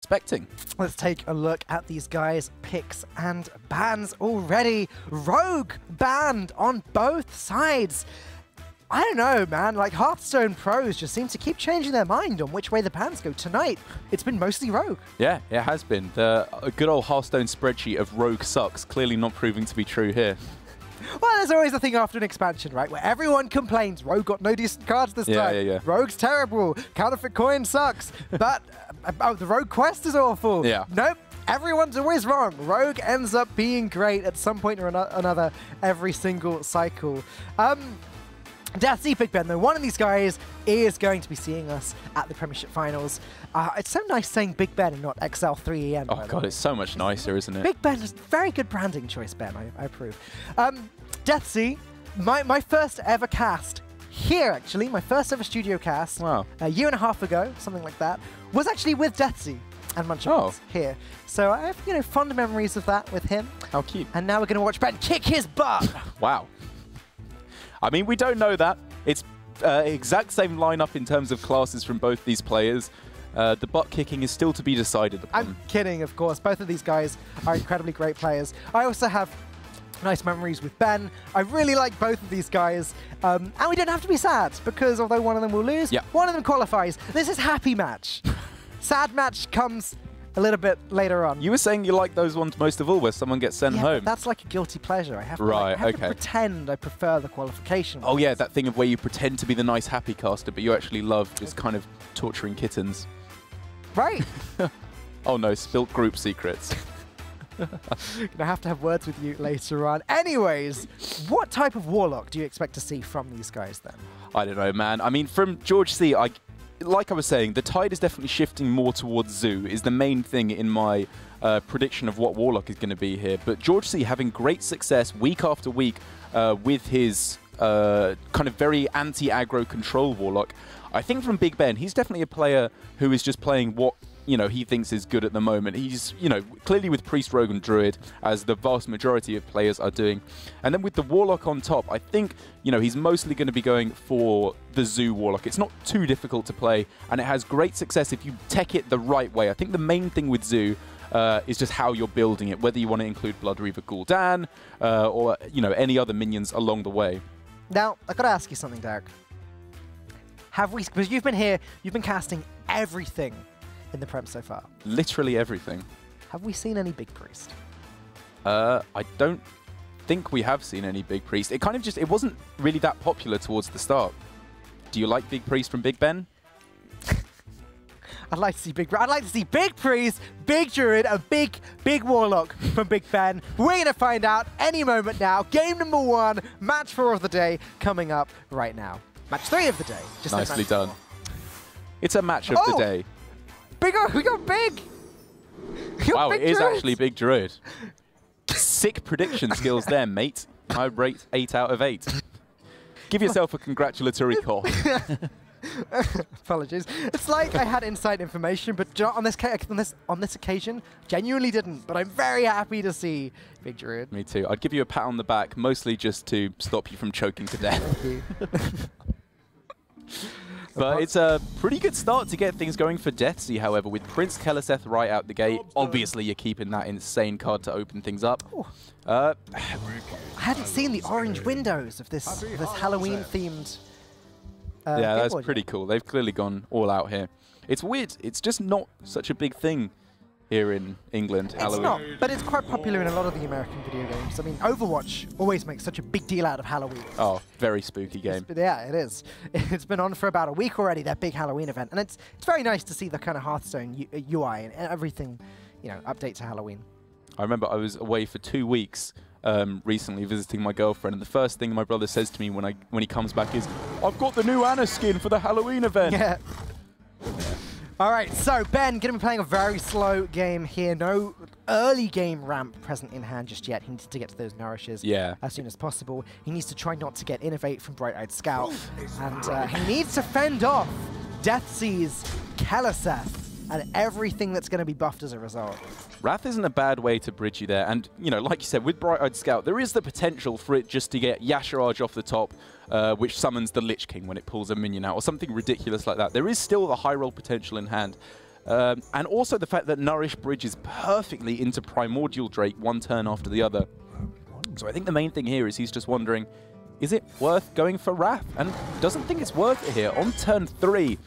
expecting. Let's take a look at these guys' picks and bans already. Rogue banned on both sides. I don't know, man. Like, Hearthstone pros just seem to keep changing their mind on which way the bans go. Tonight, it's been mostly Rogue. Yeah, it has been. The good old Hearthstone spreadsheet of Rogue sucks, clearly not proving to be true here. Well, there's always a thing after an expansion, right, where everyone complains, Rogue got no decent cards this time. Yeah. Rogue's terrible. Counterfeit coin sucks. But the Rogue quest is awful. Yeah. Nope. Everyone's always wrong. Rogue ends up being great at some point or another every single cycle. Deathsie, BigBen, though, one of these guys is going to be seeing us at the Premiership Finals. It's so nice saying BigBen and not XL3EN. Oh, God, it's so much nicer, isn't it? BigBen is very good branding choice, Ben. I approve. Deathsie, my first ever cast here, actually, my first ever studio cast, wow. a year and a half ago, something like that, was actually with Deathsie and Munchkins here. So I have, fond memories of that with him. How cute. And now we're going to watch Ben kick his butt. Wow. I mean, we don't know that. It's exact same lineup in terms of classes from both these players. The butt kicking is still to be decided upon. I'm kidding, of course. Both of these guys are incredibly great players. I also have nice memories with Ben. I really like both of these guys. And we don't have to be sad, because although one of them will lose, one of them qualifies. This is happy match. Sad match comes a little bit later on. You were saying you like those ones most of all, where someone gets sent home. That's like a guilty pleasure. I have to, to pretend I prefer the qualification. Oh yeah, that thing of where you pretend to be the nice happy caster, but you actually love just kind of torturing kittens. Right. Oh no, spilt group secrets. Gonna have to have words with you later on. Anyways, what type of Warlock do you expect to see from these guys then? I don't know, man. I mean, from George C, like I was saying, the tide is definitely shifting more towards Zoo, is the main thing in my prediction of what Warlock is going to be here. But George C having great success week after week with his kind of very anti-aggro control Warlock. I think from BigBen, he's definitely a player who is just playing what he thinks is good at the moment. He's, clearly with Priest, Rogue and Druid, as the vast majority of players are doing. And then with the Warlock on top, I think, he's mostly going to be going for the Zoo Warlock. It's not too difficult to play, and it has great success if you tech it the right way. I think the main thing with Zoo is just how you're building it, whether you want to include Blood Reaver Gul'dan or, any other minions along the way. Now, I've got to ask you something, Derek. Because you've been here, you've been casting everything in the Prem so far. Literally everything. Have we seen any Big Priest? I don't think we have seen any Big Priest. It kind of just, it wasn't really that popular towards the start. Do you like Big Priest from BigBen? I'd like to see Big Priest, Big Druid, and Big Warlock from BigBen. We're going to find out any moment now. Game number 1, match 4 of the day, coming up right now. Match 3 of the day. Just nicely done. It's a match of the day. We got Big! Wow, it is actually Big Druid. Sick prediction skills there, mate. I rate 8 out of 8. Give yourself a congratulatory call. Apologies. It's like I had inside information, but on this occasion, genuinely didn't. But I'm very happy to see Big Druid. Me too. I'd give you a pat on the back, mostly just to stop you from choking to death. Thank you. But it's a pretty good start to get things going for Deathsie, however, with Prince Keleseth right out the gate. Obviously, you're keeping that insane card to open things up. I hadn't seen the orange windows of this Halloween-themed yeah, that's pretty cool. They've clearly gone all out here. It's weird. It's just not such a big thing here in England, Halloween. It's not, but it's quite popular in a lot of the American video games. I mean, Overwatch always makes such a big deal out of Halloween. Oh, very spooky game. Yeah, it is. It's been on for about a week already, that big Halloween event. And it's very nice to see the kind of Hearthstone UI and everything, update to Halloween. I remember I was away for 2 weeks recently visiting my girlfriend, and the first thing my brother says to me when he comes back is, "I've got the new Anna skin for the Halloween event." Yeah. All right, so Ben going to be playing a very slow game here. No early game ramp present in hand just yet. He needs to get to those nourishes as soon as possible. He needs to try not to get Innovate from Bright-Eyed Scout. And he needs to fend off Deathsie's Keleseth and everything that's going to be buffed as a result. Wrath isn't a bad way to bridge you there. And, like you said, with Bright-Eyed Scout, there is the potential for it just to get Yasharaj off the top, which summons the Lich King when it pulls a minion out, or something ridiculous like that. There is still the high roll potential in hand. And also the fact that Nourish bridges perfectly into Primordial Drake one turn after the other. So I think the main thing here is he's just wondering, is it worth going for Wrath? And doesn't think it's worth it here. On turn 3,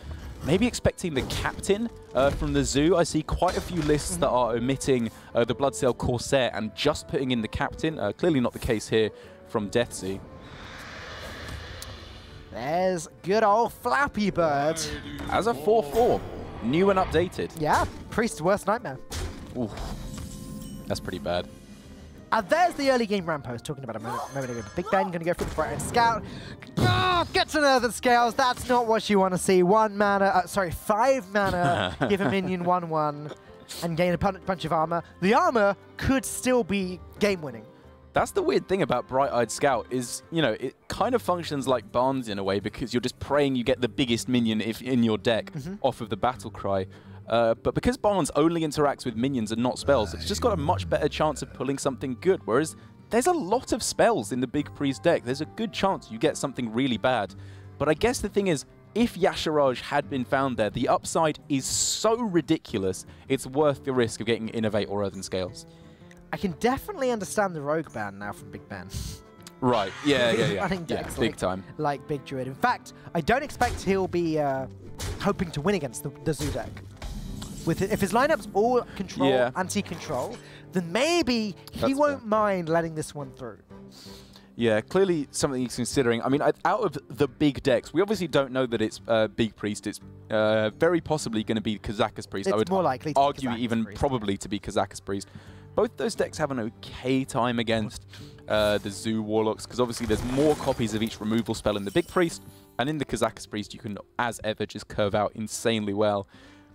maybe expecting the captain from the zoo. I see quite a few lists that are omitting the Bloodsail Corsair and just putting in the captain. Clearly not the case here from Deathsie. There's good old Flappy Bird. As a 4-4, new and updated. Yeah, Priest's worst nightmare. Ooh, that's pretty bad. And there's the early game ramp I was talking about a moment ago. BigBen going to go for the Bright Scout. Oh, gets another Scales. That's not what you want to see. 1 mana, 5 mana, give a minion 1/1, and gain a bunch of armor. The armor could still be game-winning. That's the weird thing about Bright-Eyed Scout is, you know, it kind of functions like Barnes in a way because you're just praying you get the biggest minion in your deck off of the battle cry. But because Barnes only interacts with minions and not spells, it's just got a much better chance of pulling something good, whereas there's a lot of spells in the Big Priest deck. There's a good chance you get something really bad. But I guess the thing is, if Yasharaj had been found there, the upside is so ridiculous, it's worth the risk of getting Innovate or Earthen Scales. I can definitely understand the Rogue ban now from BigBen. Right, yeah. Running decks big time. Like Big Druid. In fact, I don't expect he'll be hoping to win against the Zoo deck. If his lineup's all control, anti-control, then maybe he won't mind letting this one through. Yeah, clearly something he's considering. I mean, out of the big decks, we obviously don't know that it's Big Priest. It's very possibly going to be Kazakus Priest. It's I would more likely to argue be even Priest, probably to be Kazakus Priest. Both those decks have an okay time against the Zoo Warlocks, because obviously there's more copies of each removal spell in the Big Priest, and in the Kazakus Priest you can, as ever, just curve out insanely well.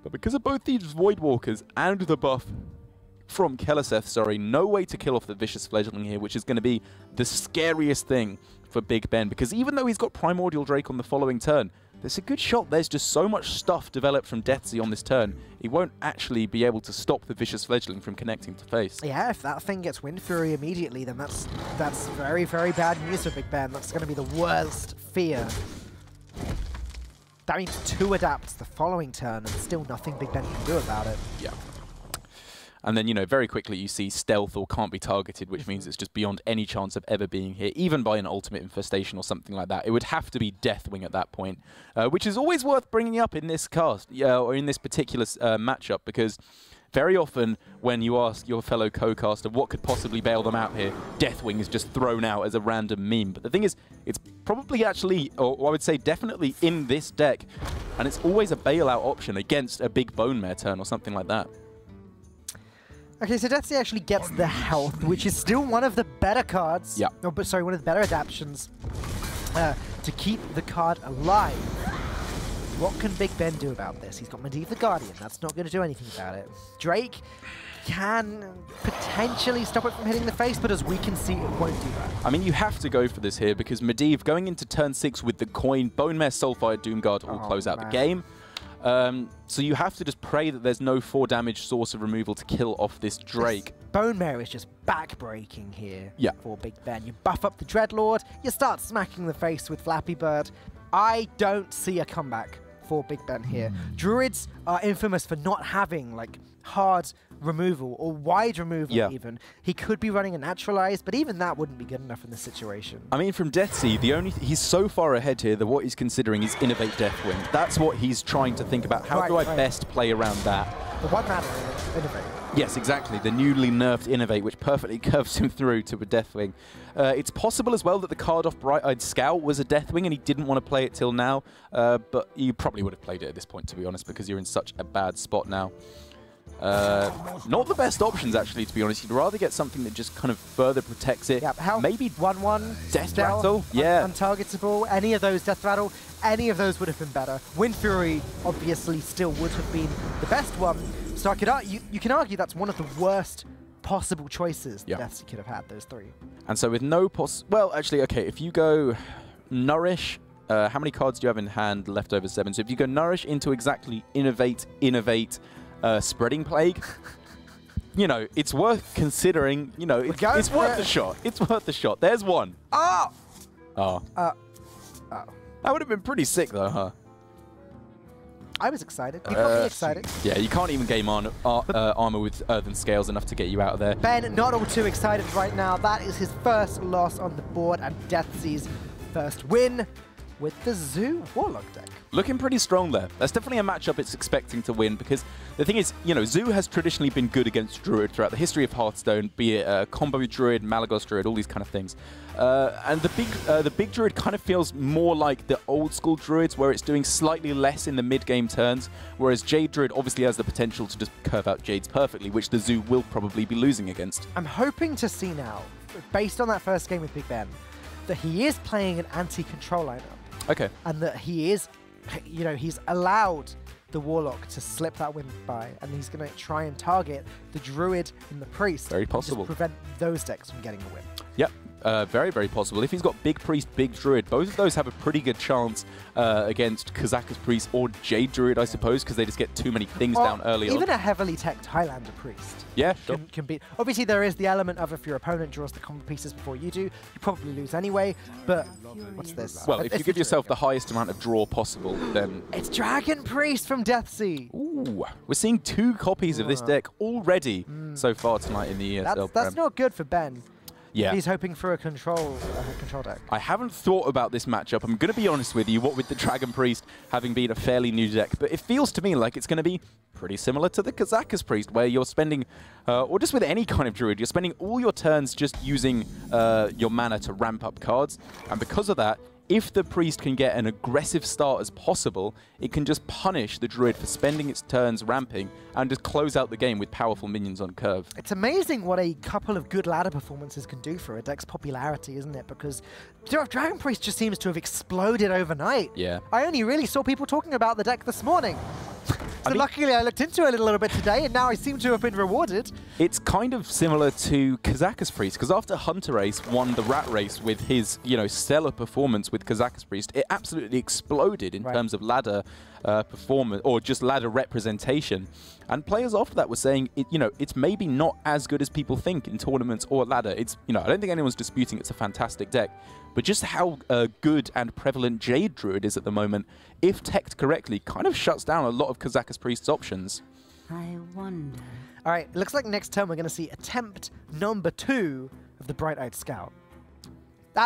But because of both these Voidwalkers and the buff from Keleseth, no way to kill off the Vicious Fledgling here, which is going to be the scariest thing for BigBen, because even though he's got Primordial Drake on the following turn, there's a good shot there's just so much stuff developed from Deathsie on this turn, he won't actually be able to stop the Vicious Fledgling from connecting to face. Yeah, if that thing gets Wind Fury immediately, then that's very, very bad news for BigBen. That's going to be the worst fear. That means 2 adapts the following turn, and still nothing BigBen can do about it. Yeah. And then, you know, very quickly you see stealth or can't be targeted, which means it's just beyond any chance of ever being here, even by an ultimate infestation or something like that. It would have to be Deathwing at that point, which is always worth bringing up in this cast, or in this particular matchup, because very often when you ask your fellow co-caster what could possibly bail them out here, Deathwing is just thrown out as a random meme. But the thing is, it's probably actually, or I would say definitely in this deck, and it's always a bailout option against a big Bone Mare turn or something like that. Okay, so Deathsie actually gets the health, which is still one of the better cards. Yeah. Oh, but sorry, one of the better adaptions to keep the card alive. What can BigBen do about this? He's got Medivh the Guardian. That's not going to do anything about it. Drake can potentially stop it from hitting the face, but as we can see, it won't do that. I mean, you have to go for this here because Medivh going into turn 6 with the coin, Bone Mare, Soulfire, Doomguard all close out the game. So you have to just pray that there's no 4 damage source of removal to kill off this Drake. This Bone Mare is just back-breaking here for BigBen. You buff up the Dreadlord, you start smacking the face with Flappy Bird. I don't see a comeback for BigBen here. Druids are infamous for not having like hard removal or wide removal even. He could be running a Naturalize, but even that wouldn't be good enough in this situation. I mean, from Deathsie, he's so far ahead here that what he's considering is Innovate Deathwing. That's what he's trying to think about. How do I best play around that? The 1 mana Innovate. Yes, exactly. The newly nerfed Innovate, which perfectly curves him through to a Deathwing. It's possible as well that the card off Bright-Eyed Scout was a Deathwing and he didn't want to play it till now, but you probably would have played it at this point, to be honest, because you're in such a bad spot now. Not the best options, actually, to be honest. You'd rather get something that just kind of further protects it. Yep. Maybe 1/1 Death Rattle. Untargetable. Any of those Death Rattle, any of those would have been better. Wind Fury obviously still would have been the best one. So I could you can argue that's one of the worst possible choices Deathsie could have had, those 3. And so with no well, actually, okay, if you go Nourish, how many cards do you have in hand left over 7? So if you go Nourish into exactly Innovate, Spreading Plague, you know, it's worth considering, you know, it's worth the shot. It's worth the shot. There's one. Oh! Oh. That would have been pretty sick though, huh? I was excited. You got me excited. Yeah, you can't even game armor with earthen scales enough to get you out of there. Ben, not all too excited right now. That is his first loss on the board and Deathsie's first win with the Zoo Warlock deck. Looking pretty strong there. That's definitely a matchup it's expecting to win because the thing is, you know, Zoo has traditionally been good against Druid throughout the history of Hearthstone, be it Combo Druid, Malagos Druid, all these kind of things. And the big Druid kind of feels more like the old school Druids where it's doing slightly less in the mid-game turns, whereas Jade Druid obviously has the potential to just curve out Jades perfectly, which the Zoo will probably be losing against. I'm hoping to see now, based on that first game with BigBen, that he is playing an anti-control lineup. Okay. And that he is, you know, he's allowed the Warlock to slip that win by, and he's going to try and target the Druid and the Priest. Very possible. To prevent those decks from getting a win. Yep. Very, very possible. If he's got Big Priest, Big Druid, both of those have a pretty good chance against Kazakus Priest or Jade Druid, I suppose, because they just get too many things down early on. Even a heavily teched Highlander Priest. Yeah, sure. Can beat. Obviously, there is the element of if your opponent draws the combo pieces before you do, you probably lose anyway, but what's this? Well, if you give yourself the highest amount of draw possible, then... It's Dragon Priest from Deathsie. Ooh, we're seeing 2 copies of this deck already so far tonight in the ESL. That's not good for Ben. Yeah. He's hoping for a control deck. I haven't thought about this matchup. I'm going to be honest with you, what with the Dragon Priest having been a fairly new deck, but it feels to me like it's going to be pretty similar to the Kazakus Priest, where you're spending, or just with any kind of Druid, you're spending all your turns just using your mana to ramp up cards, and because of that, if the Priest can get an aggressive start as possible, it can just punish the Druid for spending its turns ramping and just close out the game with powerful minions on curve. It's amazing what a couple of good ladder performances can do for a deck's popularity, isn't it? Because Dragon Priest just seems to have exploded overnight. Yeah. I only really saw people talking about the deck this morning. So luckily I looked into it a little bit today, and now I seem to have been rewarded. It's kind of similar to Kazakus Priest, because after Hunter Ace won the Rat Race with his, you know, stellar performance with Kazakus Priest, it absolutely exploded in terms of ladder performance, or just ladder representation. And players after that were saying, you know, it's maybe not as good as people think in tournaments or ladder. It's, you know, I don't think anyone's disputing it's a fantastic deck, but just how good and prevalent Jade Druid is at the moment, if teched correctly, kind of shuts down a lot of Kazakus Priest's options. I wonder. All right, it looks like next turn we're going to see attempt number 2 of the Bright-Eyed Scout.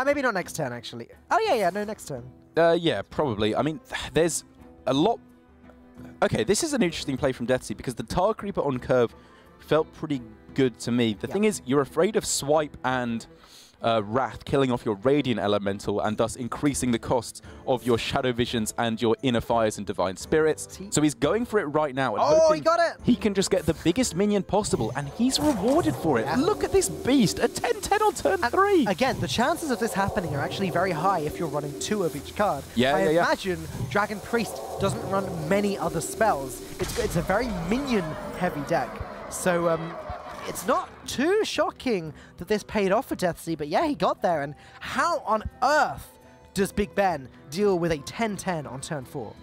Maybe not next turn, actually. Oh, yeah, no, next turn. Yeah, probably. I mean, there's a lot... Okay, this is an interesting play from Deathsie, because the Tar Creeper on curve felt pretty good to me. The thing is, you're afraid of Swipe and Wrath killing off your Radiant Elemental and thus increasing the costs of your Shadow Visions and your Inner Fires and Divine Spirits. So he's going for it right now. And oh, he got it! He can just get the biggest minion possible, and he's rewarded for it. Yeah. Look at this beast, a 10-10 on turn 3. Again, the chances of this happening are actually very high if you're running 2 of each card. I imagine Dragon Priest doesn't run many other spells. It's a very minion-heavy deck. So, it's not too shocking that this paid off for Deathsie, but yeah, he got there. And how on earth does BigBen deal with a 10-10 on turn 4?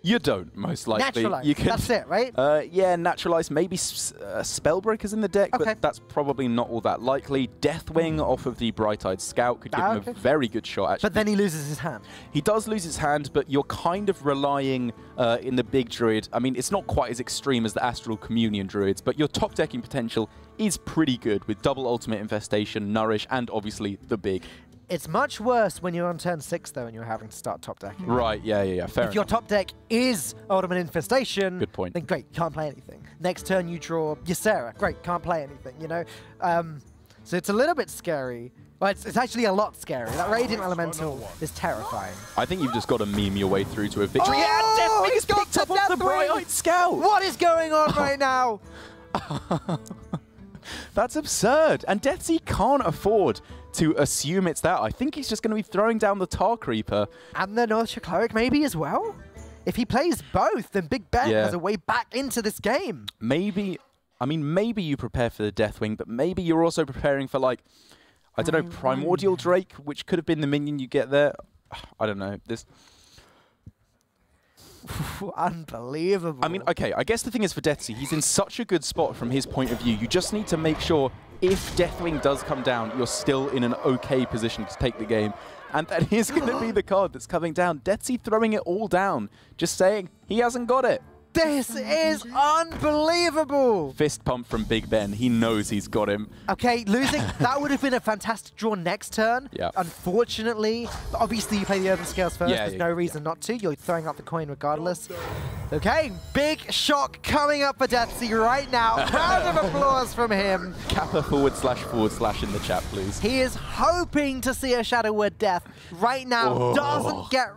You don't, most likely. Naturalize. You can, that's it, right? Yeah, Naturalize. Maybe Spellbreaker's in the deck, but that's probably not all that likely. Deathwing off of the Bright-Eyed Scout could give him a very good shot, actually. But then he loses his hand. He does lose his hand, but you're kind of relying in the big Druid. I mean, it's not quite as extreme as the Astral Communion Druids, but your top decking potential is pretty good with double Ultimate Infestation, Nourish, and obviously the big. It's much worse when you're on turn 6, though, and you're having to start top decking. Right, yeah, fair enough. If your top deck is Ultimate Infestation, good point. Then great, can't play anything. Next turn you draw Ysera, great, can't play anything, you know? So it's a little bit scary. Well, it's actually a lot scary. That Radiant Elemental is terrifying. I think you've just got to meme your way through to a victory. Oh, yeah, Deathwing is picked up off the Bright-Eyed Scout! What is going on right now? That's absurd. And Deathsie can't afford to assume it's that. I think he's just going to be throwing down the Tar Creeper. And the Northshire Cleric maybe as well? If he plays both, then BigBen has a way back into this game. Maybe, I mean, maybe you prepare for the Deathwing, but maybe you're also preparing for, like, I don't know, Primordial Drake, which could have been the minion you get there. I don't know. This... Unbelievable. I mean, okay, I guess the thing is for Deathsie, he's in such a good spot from his point of view. You just need to make sure if Deathwing does come down, you're still in an okay position to take the game. And that is going to be the card that's coming down. Deathsie throwing it all down, just saying he hasn't got it. This is unbelievable! Fist pump from BigBen. He knows he's got him. Okay, losing, that would have been a fantastic draw next turn. Yeah. Unfortunately, obviously you play the Earthen Scales first. There's no reason not to. You're throwing out the coin regardless. Okay, big shock coming up for Deathsie right now. Round of applause from him. Kappa // in the chat, please. He is hoping to see a Shadow Word Death right now. Doesn't get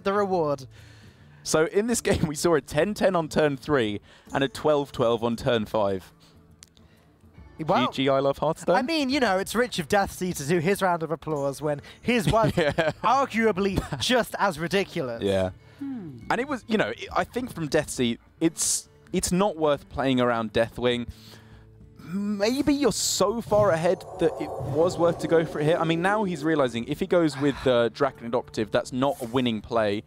the reward. So in this game, we saw a 10-10 on turn 3 and a 12-12 on turn 5. Well, GG, I love Hearthstone. I mean, you know, it's rich of Deathsie to do his round of applause when his was arguably just as ridiculous. Yeah. And it was, you know, I think from Deathsie, it's not worth playing around Deathwing. Maybe you're so far ahead that it was worth to go for it here. I mean, now he's realizing if he goes with Dragon Adoptive, that's not a winning play.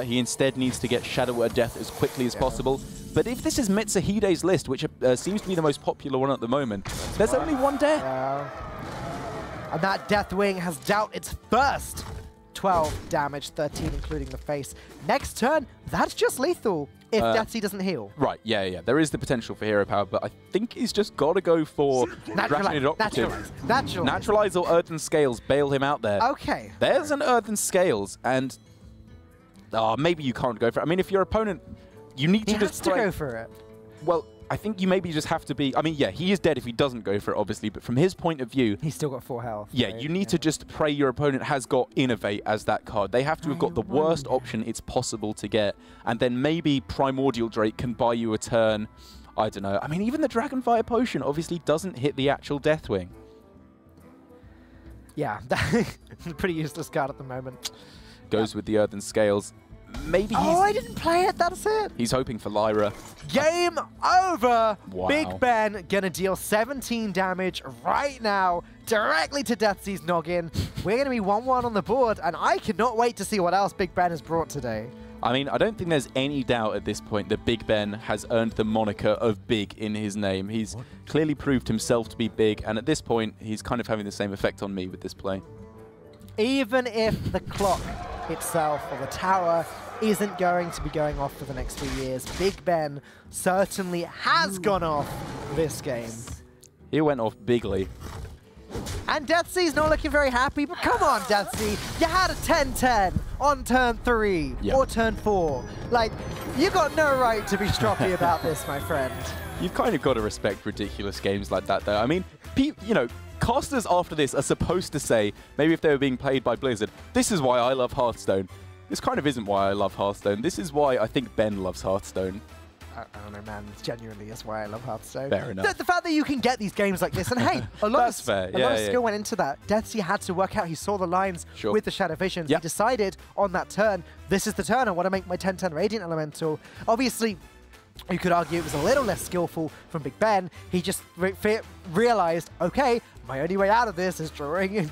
He instead needs to get Shadow Word Death as quickly as possible. But if this is Mitsuhide's list, which seems to be the most popular one at the moment, there's only one death. And that Deathwing has dealt its first 12 damage, 13 including the face. Next turn, that's just lethal if Deathsie doesn't heal. Right, yeah. There is the potential for hero power, but I think he's just got to go for Dragon Adoptive. Naturalize or Earthen Scales, bail him out there. Okay. There's an Earthen Scales, and maybe you can't go for it. I mean, if your opponent, you need to just go for it. Well, I think you maybe just have to be... I mean, yeah, he is dead if he doesn't go for it, obviously, but from his point of view... He's still got 4 health. Yeah, right? You need to just pray your opponent has got Innovate as that card. They have to have got the worst option it's possible to get, and then maybe Primordial Drake can buy you a turn. I don't know. I mean, even the Dragonfire Potion obviously doesn't hit the actual Deathwing. Yeah, that's a pretty useless card at the moment. Goes with the Earthen Scales. Maybe he's... I didn't play it, that's it. He's hoping for Lyra. Game over! Wow. BigBen gonna deal 17 damage right now, directly to Deathsie's noggin. We're gonna be 1-1 on the board, and I cannot wait to see what else BigBen has brought today. I mean, I don't think there's any doubt at this point that BigBen has earned the moniker of big in his name. He's clearly proved himself to be big, and at this point, he's kind of having the same effect on me with this play. Even if the clock itself or the tower isn't going to be going off for the next few years, BigBen certainly has gone off this game. He went off bigly. And Deathsie's not looking very happy, but come on, Deathsie. You had a 10-10 on turn 3 or turn 4. Like, you got no right to be stroppy about this, my friend. You've kind of got to respect ridiculous games like that, though. I mean, you know, casters after this are supposed to say, maybe if they were being played by Blizzard, this is why I love Hearthstone. This kind of isn't why I love Hearthstone. This is why I think Ben loves Hearthstone. I don't know, man. Genuinely is why I love Hearthstone. Fair enough. The fact that you can get these games like this, and hey, a lot of skill went into that. Deathsie had to work out. He saw the lines with the Shadow Visions. He decided on that turn, this is the turn. I want to make my 10-10 Radiant Elemental. Obviously, you could argue it was a little less skillful from BigBen. He just realized, okay, my only way out of this is drawing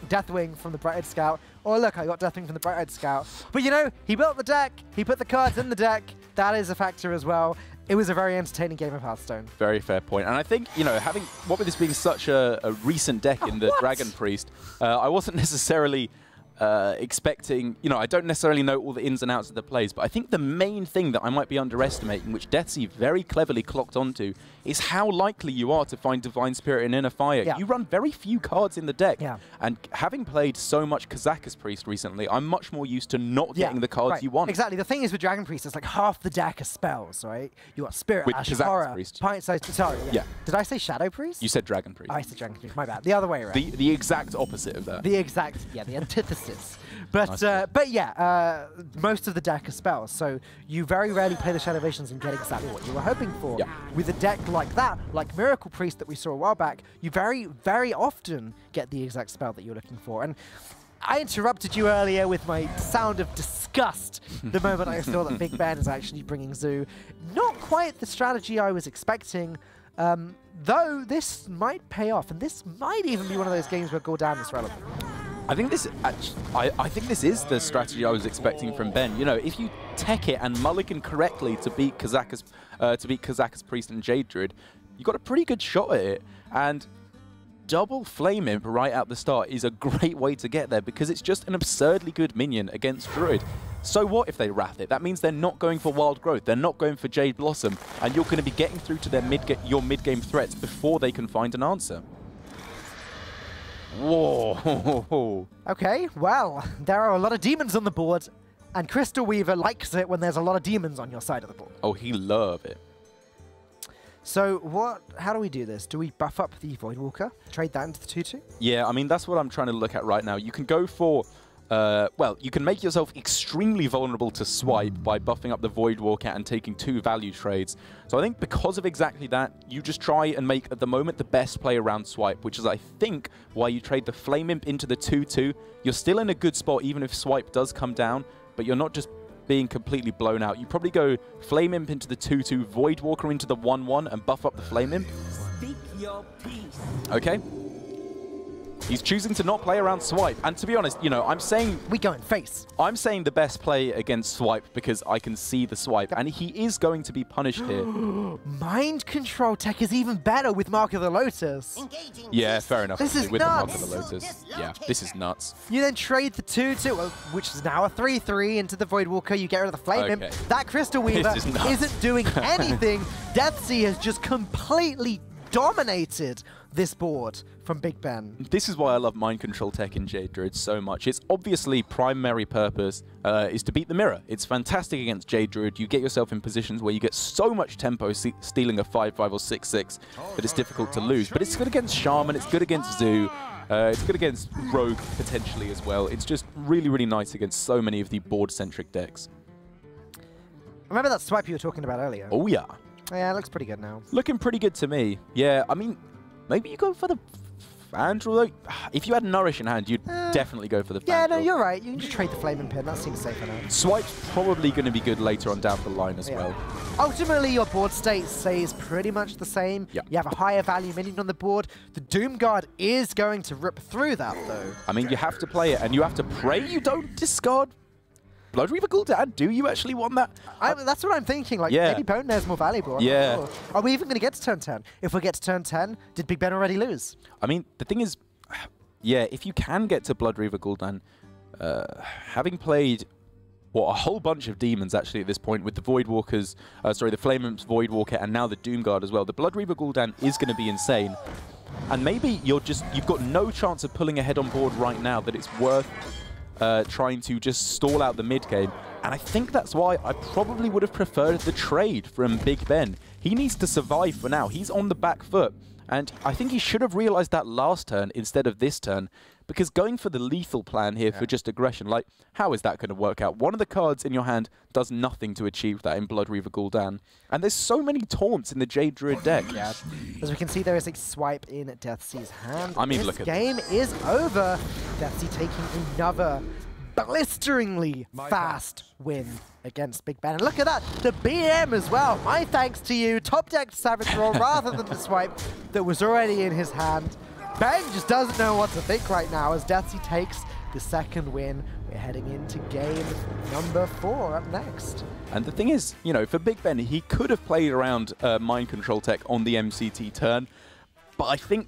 Deathwing from the Bright-Eyed Scout. Oh, look, I got Deathwing from the Bright-Eyed Scout. But, you know, he built the deck. He put the cards in the deck. That is a factor as well. It was a very entertaining game of Hearthstone. Very fair point. And I think, you know, what with this being such a recent deck in the Dragon Priest, I wasn't necessarily expecting, you know, I don't necessarily know all the ins and outs of the plays, but I think the main thing that I might be underestimating, which Deathsie very cleverly clocked onto, is how likely you are to find Divine Spirit and Inner Fire. You run very few cards in the deck. And having played so much Kazakus Priest recently, I'm much more used to not getting the cards you want. Exactly. The thing is with Dragon Priest, it's like half the deck are spells, right? You got Spirit with Ash, Kazakus Horror, Priest. Pint-sized... Sorry, Did I say Shadow Priest? You said Dragon Priest. Oh, I said Dragon Priest. My bad. The other way around. The exact opposite of that. The antithesis. But most of the deck are spells, so you very rarely play the Shadow Visions and get exactly what you were hoping for. With a deck like that, like Miracle Priest that we saw a while back, you very, very often get the exact spell that you're looking for. And I interrupted you earlier with my sound of disgust the moment I saw that BigBen is actually bringing Zoo. Not quite the strategy I was expecting, though this might pay off, and this might even be one of those games where Gul'dan is relevant. I think this is the strategy I was expecting from Ben. You know, if you tech it and mulligan correctly to beat Kazakus Priest and Jade Druid, you got a pretty good shot at it. And double Flame Imp right at the start is a great way to get there because it's just an absurdly good minion against Druid. So what if they Wrath it? That means they're not going for Wild Growth, they're not going for Jade Blossom, and you're going to be getting through to their your mid-game threats before they can find an answer. Whoa. Okay, well, there are a lot of demons on the board, and Crystal Weaver likes it when there's a lot of demons on your side of the board. Oh, he love it. So how do we do this? Do we buff up the Voidwalker, trade that into the 2/2? Yeah, I mean, that's what I'm trying to look at right now. You can go for, well, you can make yourself extremely vulnerable to swipe by buffing up the Voidwalker and taking 2 value trades. So I think because of exactly that, you just try and make, at the moment, the best play around swipe, which is, I think, why you trade the Flame Imp into the 2/2. You're still in a good spot, even if swipe does come down, but you're not just being completely blown out. You probably go Flame Imp into the 2/2, Voidwalker into the 1/1, and buff up the Flame Imp. Speak your piece. Okay. He's choosing to not play around swipe. And to be honest, you know, I'm saying... We go in face. I'm saying the best play against swipe because I can see the swipe. And he is going to be punished here. Mind control tech is even better with Mark of the Lotus. Yeah, fair enough. This is with nuts. the Mark of the Lotus. Yeah, this is nuts. You then trade the 2/2, which is now a 3/3, into the Voidwalker. You get rid of the Flame Imp. That Crystal Weaver isn't doing anything. Deathsie has just completely dominated this board from BigBen. This is why I love mind control tech in Jade Druid so much. Its obviously primary purpose is to beat the mirror. It's fantastic against Jade Druid. You get yourself in positions where you get so much tempo stealing a 5/5 or 6/6 that it's difficult to lose. But it's good against Shaman, it's good against Zoo, it's good against Rogue potentially as well. It's just really, really nice against so many of the board-centric decks. Remember that swipe you were talking about earlier? Oh yeah. Yeah, it looks pretty good now. Looking pretty good to me. Yeah, I mean, maybe you go for the Fandral. If you had Nourish in hand, you'd definitely go for the Fandral. Yeah, no, you're right. You can just trade the Flame and Pin. That seems safer now. Swipe's probably going to be good later on down the line as well. Ultimately, your board state stays pretty much the same. Yep. You have a higher value minion on the board. The Doom Guard is going to rip through that, though. I mean, you have to play it, and you have to pray you don't discard Blood Reaver Gul'dan. Do you actually want that? That's what I'm thinking. Like, maybe Bone Nair's more valuable. I'm not sure. Are we even going to get to turn 10? If we get to turn 10, did BigBen already lose? I mean, the thing is, yeah, if you can get to Blood Reaver Gul'dan, having played a whole bunch of demons actually at this point with the Voidwalkers, sorry, the Flame Imps, Voidwalker, and now the Doom Guard as well. The Blood Reaver Gul'dan is going to be insane. And maybe you've got no chance of pulling ahead on board right now that it's worth trying to just stall out the mid-game. And I think that's why I probably would have preferred the trade from BigBen. He needs to survive for now. He's on the back foot. And I think he should have realized that last turn instead of this turn. Because going for the lethal plan here for just aggression, like, how is that going to work out? One of the cards in your hand does nothing to achieve that in Blood Reaver Gul'dan. And there's so many taunts in the Jade Druid deck. Yeah. As we can see, there is a swipe in Deathsie's hand. I mean, look at this. Game is over. Deathsie taking another blisteringly fast win against BigBen. And look at that, the BM as well. My thanks to you. Top deck Savage Roll rather than the swipe that was already in his hand. Ben just doesn't know what to think right now as Deathsie takes the second win. We're heading into game number 4 up next. And the thing is, you know, for BigBen, he could have played around mind control tech on the MCT turn, but I think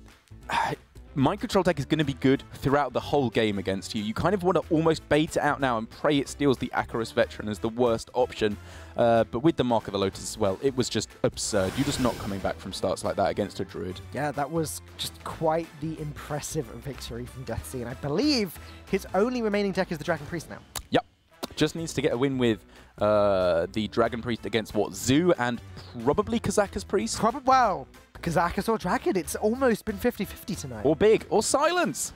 mind control tech is going to be good throughout the whole game against you. You kind of want to almost bait it out now and pray it steals the Acarus Veteran as the worst option. But with the Mark of the Lotus as well, it was just absurd. You're just not coming back from starts like that against a Druid. Yeah, that was just quite the impressive victory from Deathsie. And I believe his only remaining deck is the Dragon Priest now. Yep. Just needs to get a win with the Dragon Priest against, Zoo and probably Kazakus Priest? Well, Kazakus or Dragon, it's almost been 50-50 tonight. Or Big, or Silence.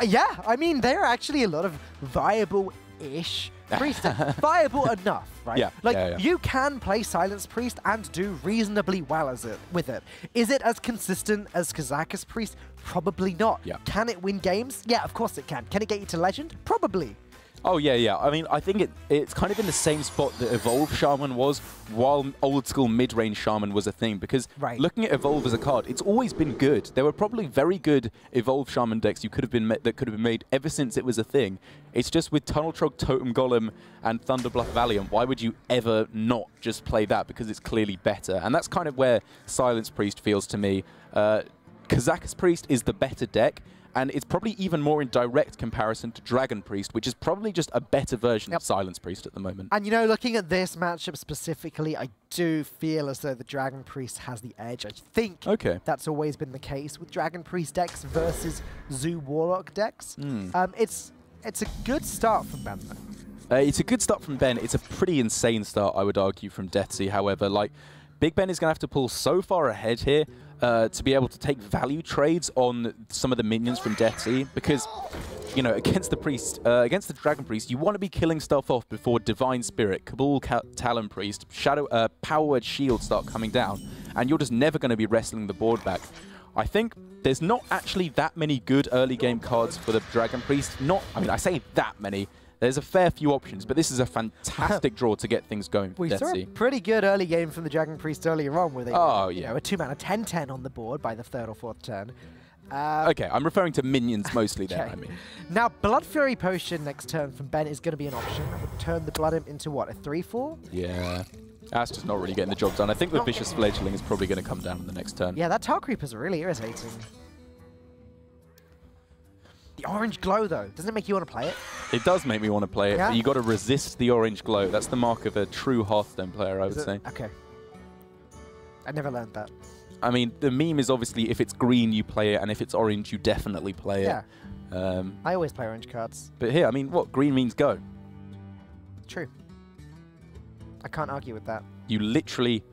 Yeah, I mean, there are actually a lot of viable-ish Priest. Viable enough, right? Yeah, like, you can play Silence Priest and do reasonably well with it. Is it as consistent as Kazakus Priest? Probably not. Yeah. Can it win games? Yeah, of course it can. Can it get you to Legend? Probably. Oh, yeah, yeah. I mean, I think it's kind of in the same spot that Evolve Shaman was while old-school mid-range Shaman was a thing. Because looking at Evolve as a card, it's always been good. There were probably very good Evolve Shaman decks that could have been made ever since it was a thing. It's just with Tunnel Trog, Totem Golem, and Thunderbluff Valiant, why would you ever not just play that? Because it's clearly better. And that's kind of where Silence Priest feels to me. Kazakus Priest is the better deck. And it's probably even more in direct comparison to Dragon Priest, which is probably just a better version of Silence Priest at the moment. And, you know, looking at this matchup specifically, I do feel as though the Dragon Priest has the edge. I think that's always been the case with Dragon Priest decks versus Zoo Warlock decks. It's a good start from Ben, though. It's a good start from Ben. It's a pretty insane start, I would argue, from Deathsie. However, like, BigBen is going to have to pull so far ahead here to be able to take value trades on some of the minions from Deathsie, because, you know, against the Priest, against the Dragon Priest, you want to be killing stuff off before Divine Spirit, Cabal Talon Priest, Shadow Power Word Shield start coming down, and you're just never going to be wrestling the board back. I think there's not actually that many good early game cards for the Dragon Priest. I mean, I say that many. There's a fair few options, but this is a fantastic draw to get things going for We saw a pretty good early game from the Dragon Priest earlier on with a 2-mana 10-10 on the board by the 3rd or 4th turn. Okay, I'm referring to minions mostly there, I mean. Now, Blood Fury Potion next turn from Ben is going to be an option. That would turn the Blood Imp into, what, a 3-4? Yeah. That's just not really getting the job done. I think the Vicious Fledgling is probably going to come down in the next turn. Yeah, that Tar Creeper's really irritating. The orange glow, though, doesn't it make you want to play it? It does make me want to play it, but you got to resist the orange glow. That's the mark of a true Hearthstone player, I would say. Okay. I never learned that. I mean, the meme is obviously if it's green, you play it, and if it's orange, you definitely play it. Yeah. I always play orange cards. But here, I mean, what? Green means go. True. I can't argue with that. You literally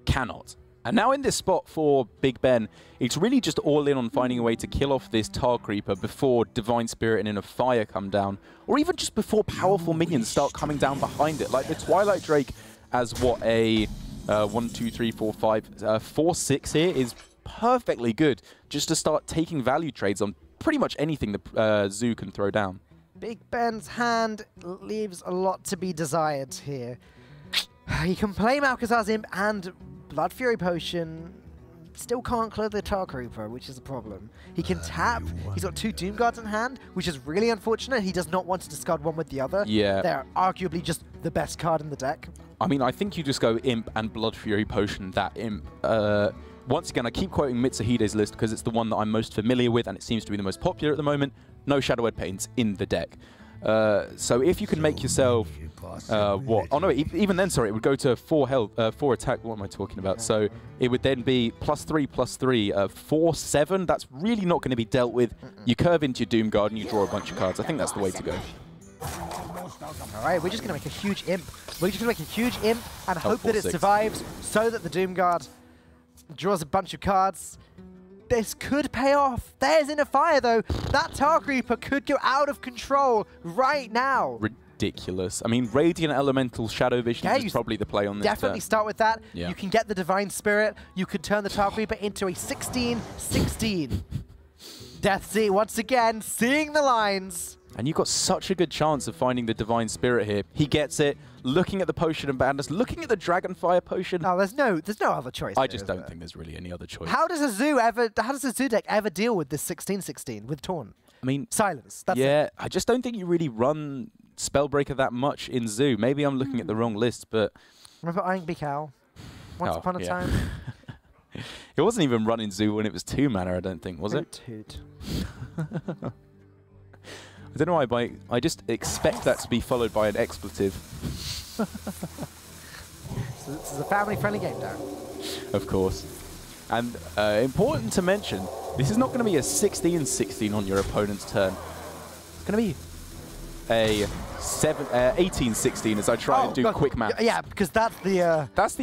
cannot. And now in this spot for BigBen, it's really just all in on finding a way to kill off this Tar Creeper before Divine Spirit and Inner Fire come down, or even just before powerful minions start coming down behind it. Like the Twilight Drake as what, a 1, 2, 3, 4, 5, 4, 6 here is perfectly good just to start taking value trades on pretty much anything the Zoo can throw down. BigBen's hand leaves a lot to be desired here. He can play Malkazar's Imp and Blood Fury Potion, still can't clear the Tar Creeper, which is a problem. He can tap, he's got 2 Doom Guards in hand, which is really unfortunate. He does not want to discard one with the other. Yeah. They're arguably just the best card in the deck. I mean, I think you just go Imp and Blood Fury Potion, that Imp. Once again, I keep quoting Mitsuhide's list because it's the one that I'm most familiar with and it seems to be the most popular at the moment. No Shadow Word Pains in the deck. So if you can make yourself, what? Oh no, even then, sorry, it would go to 4 health, 4 attack. What am I talking about? So it would then be +3, +3, 4, 7. That's really not going to be dealt with. You curve into your Doom Guard and you draw a bunch of cards. I think that's the way to go. All right, we're just going to make a huge Imp. We're just going to make a huge Imp and hope that it survives so that the Doom Guard draws a bunch of cards. This could pay off. There's Inner Fire, though. That Tar Creeper could go out of control right now. Ridiculous. I mean, Radiant Elemental Shadow Vision is probably the play on this. Definitely start with that. Yeah. You can get the Divine Spirit. You could turn the Tar Creeper into a 16-16. Deathsie, once again, seeing the lines. And you've got such a good chance of finding the Divine Spirit here. He gets it, looking at the Potion of Madness, looking at the Dragonfire Potion. Oh, there's no other choice. I just don't think there's really any other choice. How does a Zoo deck ever deal with this 16-16 with Taunt? I mean, silence. That's it. I just don't think you really run Spellbreaker that much in Zoo. Maybe I'm looking at the wrong list, but remember Ironbeak Owl? Once upon a time. It wasn't even run in Zoo when it was 2 mana, I don't think, was it? Toot. I don't know why, but I just expect that to be followed by an expletive. So this is a family-friendly game, Darren. Of course. And important to mention, this is not going to be a 16-16 on your opponent's turn. It's going to be a 18-16 as I try and do quick math. Yeah, because that's the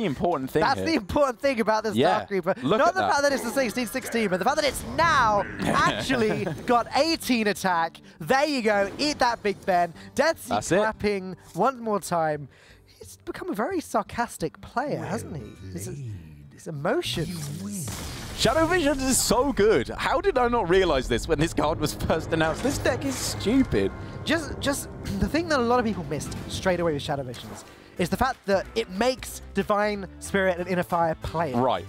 important thing. That's the important thing about this Dark Creeper. Not the fact that it's a 16-16, but the fact that it's now actually got 18 attack. There you go. Eat that, BigBen. Deathsie clapping one more time. He's become a very sarcastic player, hasn't he? His emotions. Shadow Vision is so good. How did I not realize this when this card was first announced? This deck is stupid. Just the thing that a lot of people missed straight away with Shadow Visions is the fact that it makes Divine Spirit and Inner Fire play. Right.